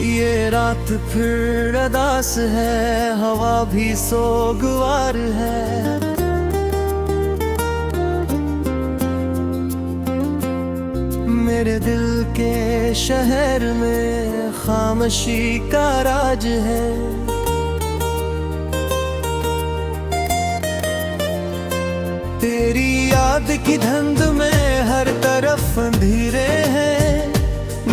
ये रात फिर अदास है, हवा भी सोगवार है। मेरे दिल के शहर में खामोशी का राज है। तेरी याद की धुंध में हर तरफ अंधेरे हैं।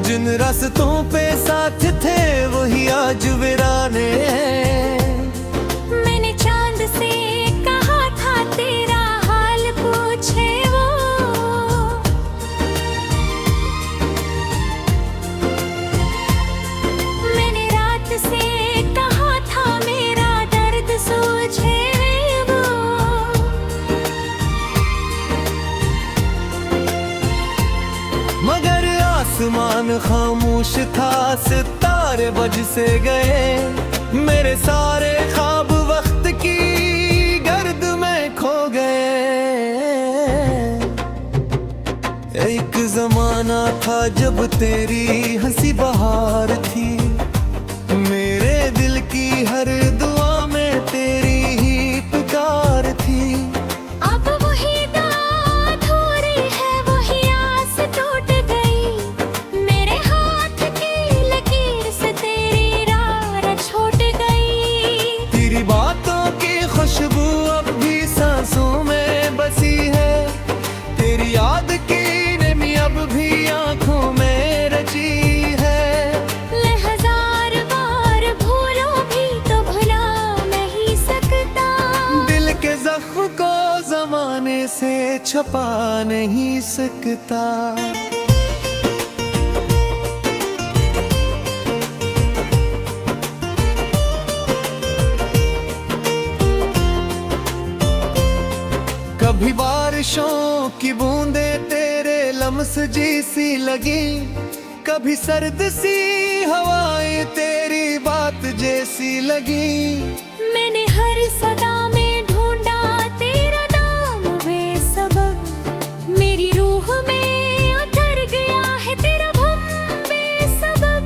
जिन रास्तों पे साथ थे वही आज वीराने हैं। मैंने चांद से कहा था तेरा हाल पूछे वो, मैंने रात से कहा था मेरा दर्द सूझे वो। मगर आसमान खामोश था, सितारे बज से गए। मेरे सारे ख्वाब वक्त की गर्द में खो गए। एक जमाना था जब तेरी हंसी बहार थी। मेरे दिल की हर दुआ में तेरी ही पुकार थी। अब वही दाद हो रही है, वही आस टूट गई। मेरे हाथ की लकीर से तेरी राह छूट गई। तेरी बातों की खुशबू अब भी सांसों में बसी है। तेरी याद की नमी अब भी आंखों में रची है। ले हजार बार भूलो भी तो भुला नहीं सकता। दिल के जख्म को जमाने से छुपा नहीं सकता। कभी बारिशों की बूंदे तेरे लम्स जैसी लगी। कभी सर्द सी हवाएं तेरी बात जैसी लगी। मैंने हर सदा में ढूंढा तेरा नाम बेसबब। मेरी रूह में उतर गया है तेरा गम बेसबब।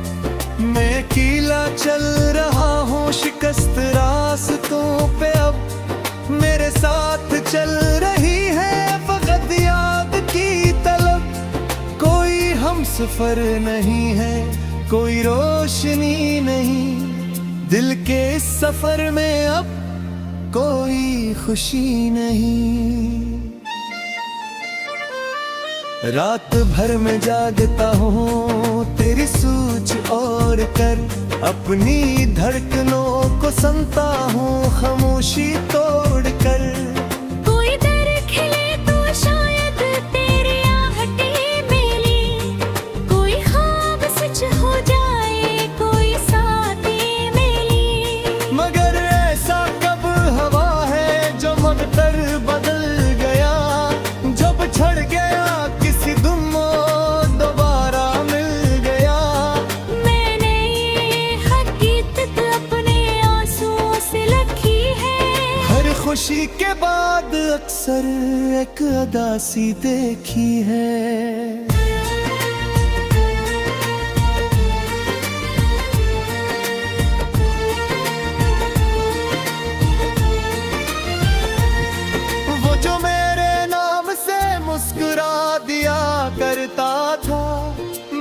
मैं अकेला चल रहा हूँ शिकस्त रास्तों पे अब। मेरे साथ चल रही है फकत याद की तलब। कोई हम सफर नहीं है, कोई रोशनी नहीं। दिल के इस सफर में अब कोई खुशी नहीं। रात भर में जागता हूँ तेरी सूझ और कर। अपनी धड़कनों को सुनता हूँ खामोशी तोड़ कर। कोई दर खिले तो शायद तेरी आहटें मिली। कोई ख्वाब सच हो जाए, कोई साथी मिली। मगर ऐसा कब हवा है जो मकदर बदल गया। जब छड़ गया किसी दुम दोबारा मिल गया। मैंने ये हकीकत अपने आंसुओं से लिखी है। हर खुशी के बाद अक्सर एक उदासी देखी है। वो जो मेरे नाम से मुस्कुरा दिया करता था।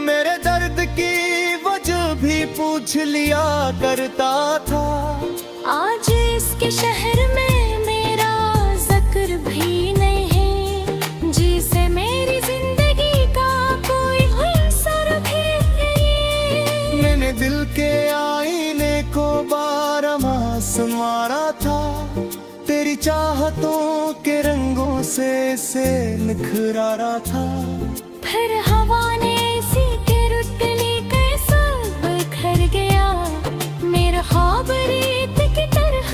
मेरे दर्द की वजह भी पूछ लिया करता था। आज इसके शहर में मेरा जिक्र भी नहीं है। जिसे मेरी जिंदगी का कोई असर भी नहीं। मैंने दिल के आईने को बारमाह संवारा था। तेरी चाहतों के रंगों से निखरा था। फिर हवा ने इसी के रुत लेकर सब बिखर गया। मेरा ख्वाब रेत की तरह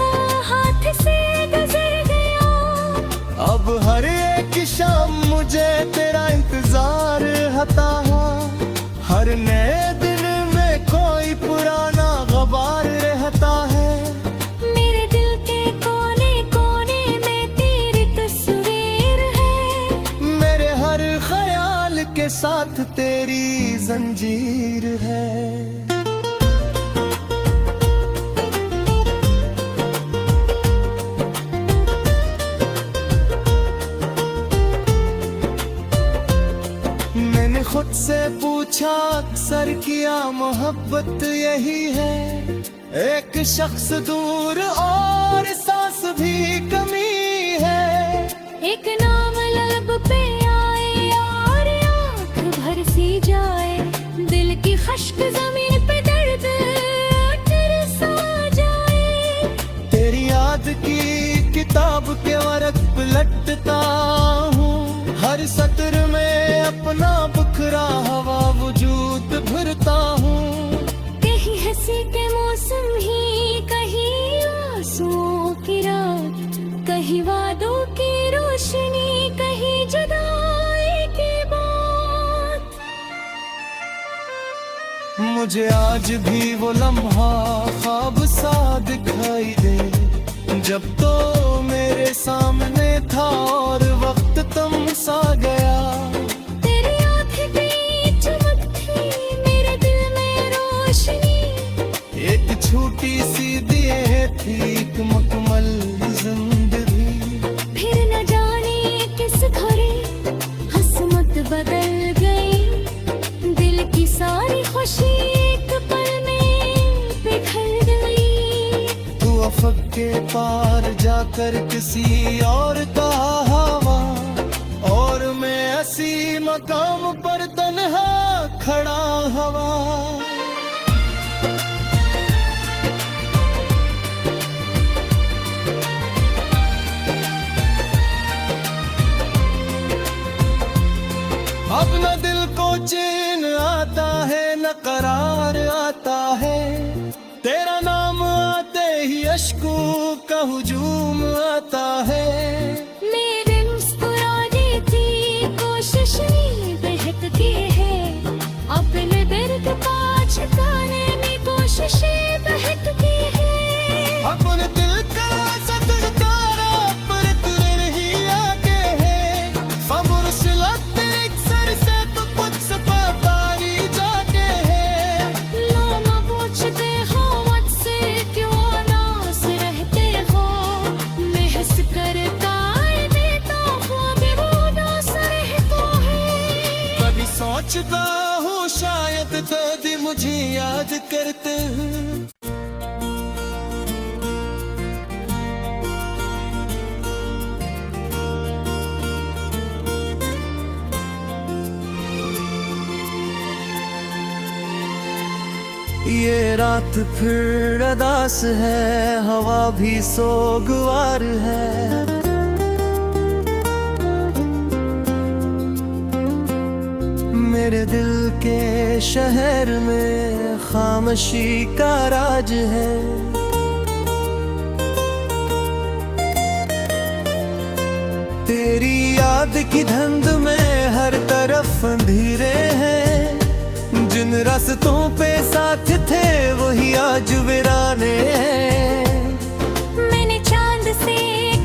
हाथ से गुजर गया। अब हर एक शाम मुझे तेरा इंतजार होता है। हर नए दिन में कोई पुराना गबार रहता है। मेरे दिल के कोने कोने में तेरी तस्वीर है। मेरे हर ख्याल के साथ तेरी जंजीर है। मोहब्बत यही है, एक शख्स दूर और सांस भी कमी है। एक नाम लब पे आए और आँख भर सी जाए, दिल की खश्क जमीन पे दर्द सा जाए। तेरी याद की किताब के वर्क पलटता हूँ, हर सत्र में अपना बुखरा हवा वजूद भरता हूँ। कहीं हंसी के मौसम ही, कहीं आंसुओं की रात, कहीं वादों की रोशनी, कहीं जुदाई की बात। मुझे आज भी वो लम्हा ख्वाब सा दिखाई दे, जब तो मेरे सामने था और वक्त तुम सा गया। तेरी आँखें भी चमक थी, मेरे दिल में रोशनी, एक छोटी सी दिए थी एक मुकम्मल जिंदगी। फिर न जाने किस घड़ी हसमत बदल गई, दिल की सारी खुशी एक पल में बिखर गई। तू अफक के पार जाकर किसी और का हवा, और मैं ऐसी मकाम पर तन्हा खड़ा हवा। अब न दिल को चैन आता है, न करार आता है, तेरा नाम आते ही अश्कों का हुजूम आता है। मेरे मुस्कुराने की कोशिश नहीं बहकती है, अपने दर्द का छिपाने में कोशिशें बहकती है। अपने दिल का सतर तारा पर तुझे नहीं आके है, खबर सिलत एक सर से तो कुछ पारी जाके है। लो ना पूछते हो मुझसे क्यों नास रहते हो, मैं हंस कर ताए देता हूँ भी वो नास रहता है। कभी सोचता हूँ शायद दादी मुझे याद करते हैं। ये रात फिर अदास है, हवा भी सोगवार है। मेरे दिल के शहर में खामोशी का राज है। तेरी याद की धुंध में हर तरफ अंधेरे हैं, जिन रास्तों पे साथ थे वही आज वीराने हैं। मैंने चांद से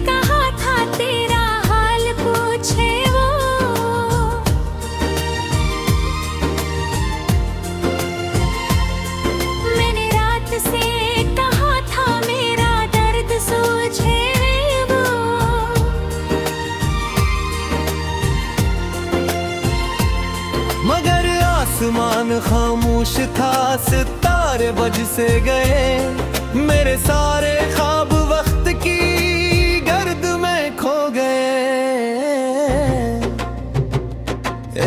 कहा था तेरा हाल पूछे वो, मैंने रात से कहा था मेरा दर्द सोचे वो। मगर आसमान खामोश था, सितारे बज से गए, मेरे सारे ख्वाब वक्त की गर्द में खो गए।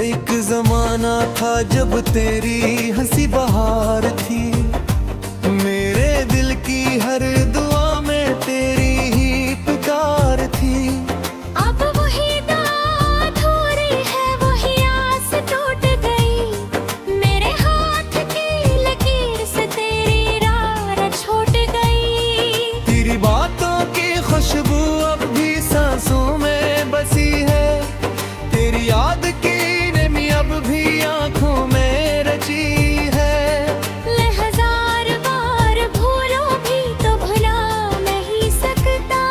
एक जमाना था जब तेरी हंसी बहार थी, मेरे दिल की हर दुआ में तेरी ही पुकार थी। अब वही दाद हो रही है, वही आस टूट गई, मेरे हाथ की लकीर से तेरी राह छूट गई। तेरी बातों की खुशबू अब भी सांसों में बसी है, तेरी याद की नमी अब भी आंखों में रची है। ले हजार बार भूलो भी तो भुला नहीं सकता,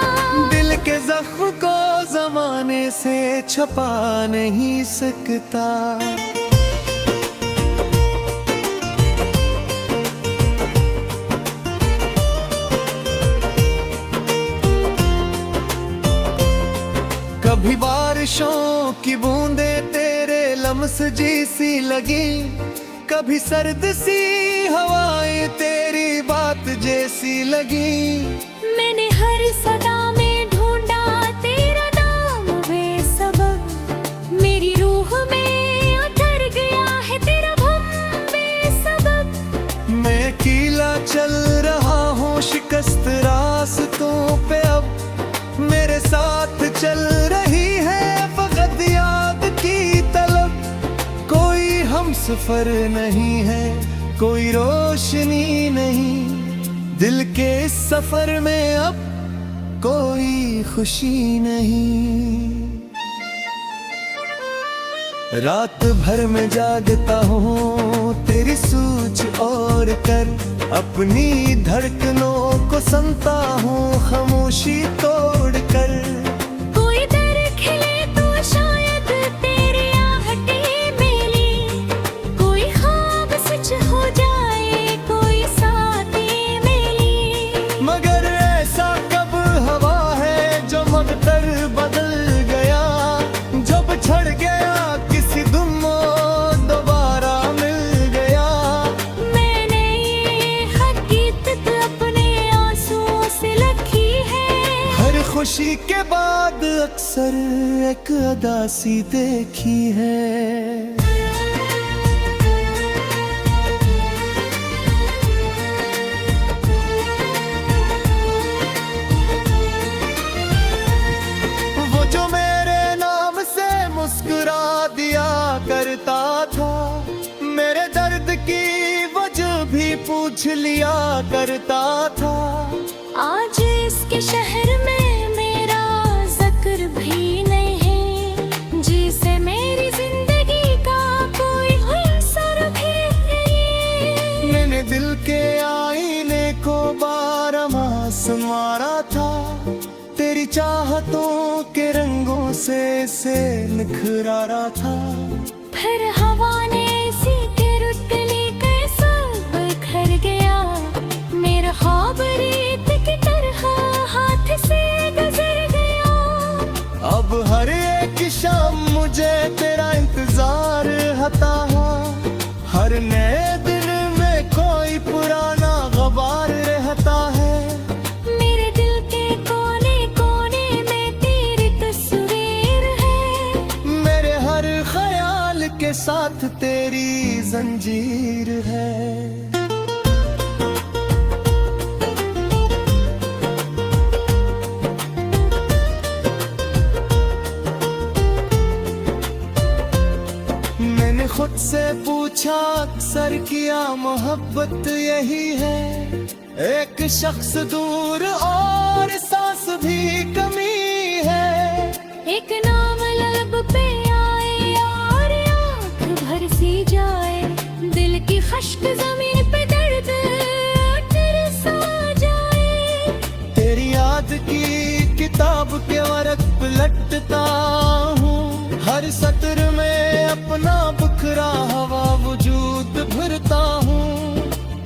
दिल के जख्म को जमाने से छुपा नहीं सकता। कभी बारिशों की बूंदे तेरे लम्स जैसी लगी, कभी सर्द सी हवाएं तेरी बात जैसी लगी। मैंने हर सदा में ढूंढा तेरा नाम बेसबब, मेरी रूह में उतर गया है तेरा भम बेसबब। मैं अकेला चल रहा हूँ शिकस्त रास्तों पे अब, मेरे साथ चल रही है फकत याद की तलब। कोई हम सफर नहीं है, कोई रोशनी नहीं, दिल के इस सफर में अब कोई खुशी नहीं। रात भर में जागता हूँ तेरी सूझ और कर, अपनी धड़कनों को सुनता हूँ खामोशी तोड़ कर। कोई दर खिले तो शायद तेरी आहटें मेली, कोई ख्वाब सच हो जाए कोई साथी मेली। मगर ऐसा कब हवा है जो मकदर बदल गया, जब छड़ गया किसी दुम दोबारा मिल गया। मैंने ये हकीकत अपने आंसुओं से लिखी है, हर खुशी के बाद अक्सर एक उदासी देखी है। वो जो मेरे नाम से मुस्कुरा दिया करता था, मेरे दर्द की वजह भी पूछ लिया करता था। आज इसके शहर में मेरा जिक्र भी नहीं है, जिसे मेरी जिंदगी का कोई असर भी नहीं। मैंने दिल के आईने को बारमाह संवारा था, तेरी चाहतों के रंगों से इसे निखरा था। फिर हवा ने इसी के रुत गली के सब बिखर गया, मेरा ख्वाब रेत की तरह हाथ से गुजर गया। अब हर एक शाम मुझे तेरा इंतजार हता है, हर नए दिन में कोई पुराना गबार रहता है। मेरे दिल के कोने कोने में तेरी तस्वीर है, मेरे हर ख्याल के साथ तेरी जंजीर है। मैंने खुद से पूछा अक्सर किया मोहब्बत यही है, एक शख्स दूर और सांस भी कमी है। एक नाम लब पे आए और आँख भर सी जाए, दिल की खश्क जमीन पे दर्द तरसा जाए। तेरी याद की किताब के वरक पलटता हूँ, हर सत्र में अपना बुखरा हवा वजूद भरता हूँ।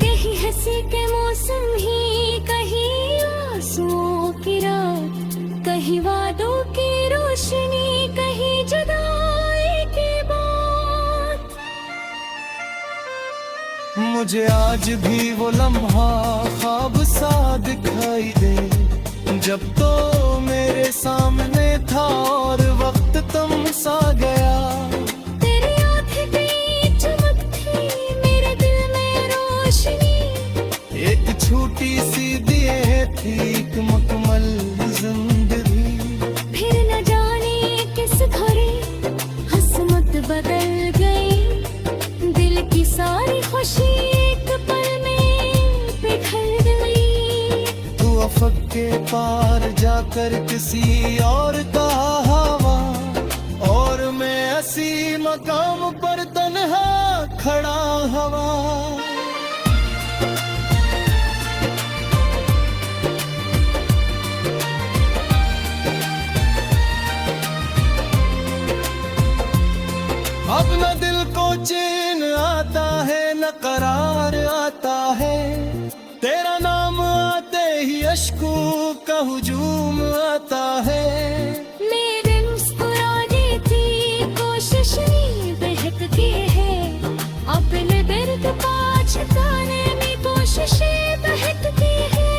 कहीं हंसी के मौसम ही, कहीं आंसुओं की रात, कहीं वादों की रोशनी, कहीं जुदाई की बात। मुझे आज भी वो लम्हा ख्वाब सा दिखाई दे, जब तो मेरे सामने था और वक्त तुम सा गया। तेरी आँखें की चमक थी, मेरे दिल में रोशनी, एक छोटी सी दिए थी एक मुकम्मल जिंदगी। फिर न जाने किस घड़ी हसमत बदल गई, दिल की सारी खुशी एक पल में बिखर गई। तू अफक के पार जाकर किसी और का हवा, और मैं ऐसी मकाम पर तन्हा खड़ा हवा। अब न दिल को चैन आता है न करार आता है, तेरा नाम आते ही अश्कों का हुजूम आता है। मेरे मुस्कुराने की कोशिश नहीं बहकती है, अपने कोशिशें बहकती है।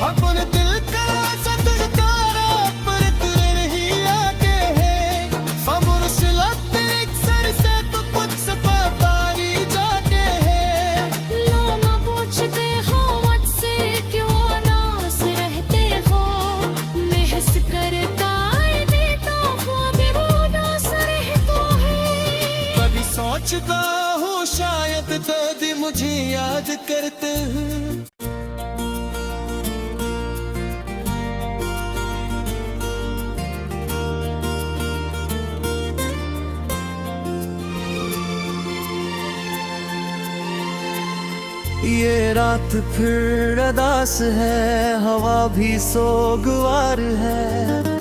अपने दिल का सतर तारा पर तेरे नहीं आके है। फमुर सिलत एक सर से तो कुछ पारी जाके है। लो ना पूछते हो मुझसे क्यों नास रहते हो। महस करता है देता हूँ कि वो नास रहता है। कभी सोचता हूँ शायद तो दिन मुझे याद करते हैं। ये रात फिर अदास है, हवा भी सोगवार है।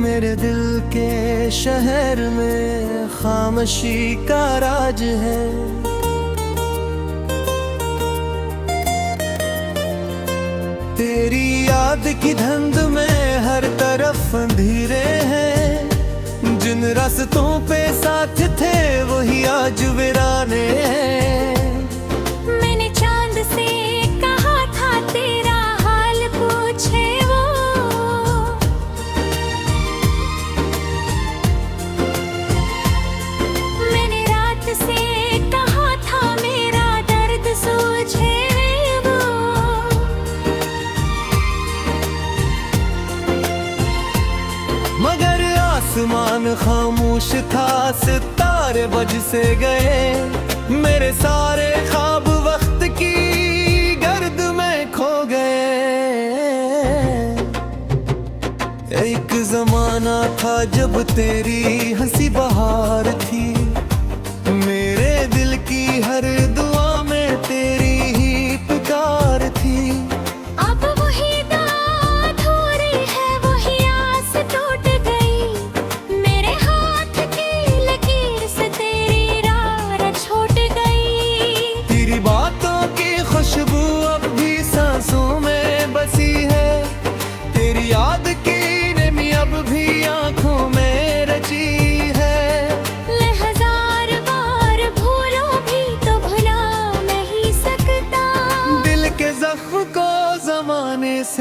मेरे दिल के शहर में खामोशी का राज है। तेरी याद की धुंध में हर तरफ अंधेरे हैं। जिन रास्तों पे साथ थे वही आज वीराने हैं। मैंने चांद से कहा था तेरा हाल पूछे वो। मैंने रात से कहा था मेरा दर्द सूझे वो। मगर आसमान खामोश था, सितारे बज से गए। मेरे सारे ख्वाब वक्त की गर्द में खो गए। एक जमाना था जब तेरी हंसी बहार थी। मेरे दिल की हर दुआ में तेरी ही पुकार थी। अब वही दाद हो रही है, वही आस टूट गई। मेरे हाथ की लकीर से तेरी राह छूट गई। तेरी बातों की खुशबू अब भी सांसों में बसी है। तेरी याद की नमी अब भी आंखों में रची है। मैं हजार बार भूलूं भी तो भुला नहीं सकता। दिल के जख्म को जमाने से